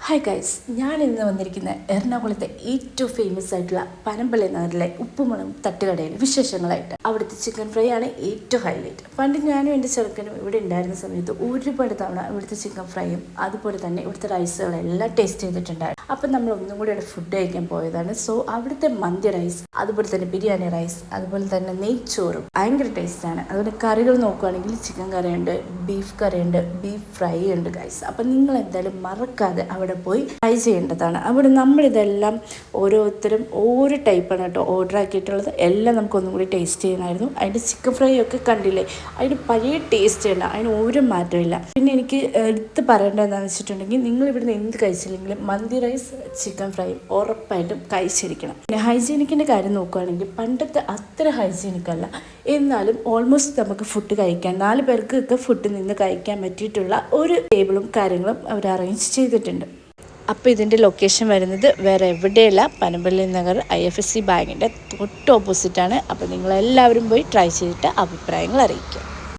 Hi guys, ഞാൻ ഇന്ന് വന്നിരിക്കുന്ന എറണാകുളത്തെ ഏറ്റവും ഫേമസ് ആയിട്ടുള്ള പനമ്പള്ളി നഗറിലെ ഉപ്പുമുളകും തട്ടുകടയിലെ വിശേഷങ്ങളായിട്ട്. അവിടുത്തെ ചിക്കൻ ഫ്രൈ ആണ് ഏറ്റവും ഹൈലൈറ്റ്. പണ്ട് ഞാനും എൻ്റെ ചെറുക്കനും ഇവിടെ ഉണ്ടായിരുന്ന സമയത്ത് ഒരുപാട് തവണ ഇവിടുത്തെ ചിക്കൻ ഫ്രൈയും അതുപോലെ തന്നെ ഇവിടുത്തെ റൈസുകളെല്ലാം ടേസ്റ്റ് ചെയ്തിട്ടുണ്ടായിരുന്നു. അപ്പം നമ്മൾ ഒന്നും കൂടി ഇവിടെ ഫുഡ് കഴിക്കാൻ പോയതാണ്. സോ അവിടുത്തെ മന്തി റൈസ്, അതുപോലെ തന്നെ ബിരിയാണി റൈസ്, അതുപോലെ തന്നെ നെയ്ച്ചോറും ഭയങ്കര ടേസ്റ്റാണ്. അതുപോലെ കറികൾ നോക്കുകയാണെങ്കിൽ ചിക്കൻ കറിയുണ്ട്, ബീഫ് കറിയുണ്ട്, ബീഫ് ഫ്രൈ ഉണ്ട് ഗൈസ്. അപ്പം നിങ്ങൾ എന്തായാലും മറക്കാതെ അവിടെ പോയി ട്രൈ ചെയ്യേണ്ടതാണ്. അവിടെ നമ്മളിതെല്ലാം ഓരോരുത്തരും ഓരോ ടൈപ്പാണ് കേട്ടോ ഓർഡർ ആക്കിയിട്ടുള്ളത്. എല്ലാം നമുക്കൊന്നും കൂടി ടേസ്റ്റ് ചെയ്യണമായിരുന്നു. അതിൻ്റെ ചിക്കൻ ഫ്രൈ ഒക്കെ കണ്ടില്ലേ, അതിന് പഴയ ടേസ്റ്റ് ഉണ്ട്, അതിന് ഒരു മാറ്റമില്ല. പിന്നെ എനിക്ക് എടുത്ത് പറയേണ്ടത് എന്താണെന്ന് വെച്ചിട്ടുണ്ടെങ്കിൽ, നിങ്ങൾ ഇവിടുന്ന് എന്ത് കഴിച്ചില്ലെങ്കിലും മന്തി റൈസ്, ചിക്കൻ ഫ്രൈ ഉറപ്പായിട്ടും കഴിച്ചിരിക്കണം. പിന്നെ ഹൈജീനിക്കിൻ്റെ കാര്യം നോക്കുകയാണെങ്കിൽ പണ്ടത്തെ അത്ര ഹൈജീനിക് അല്ല, എന്നാലും ഓൾമോസ്റ്റ് നമുക്ക് ഫുഡ് കഴിക്കാൻ 4 പേർക്കൊക്കെ ഫുഡ് നിന്ന് കഴിക്കാൻ പറ്റിയിട്ടുള്ള ഒരു ടേബിളും കാര്യങ്ങളും അവർ അറേഞ്ച് ചെയ്തിട്ടുണ്ട്. അപ്പോൾ ഇതിൻ്റെ ലൊക്കേഷൻ വരുന്നത് വേറെ എവിടെയല്ല, പനമ്പള്ളി നഗർ IFSC ബാങ്കിൻ്റെ തൊട്ട് ഓപ്പോസിറ്റാണ്. അപ്പോൾ നിങ്ങളെല്ലാവരും പോയി ട്രൈ ചെയ്തിട്ട് അഭിപ്രായങ്ങൾ അറിയിക്കുക.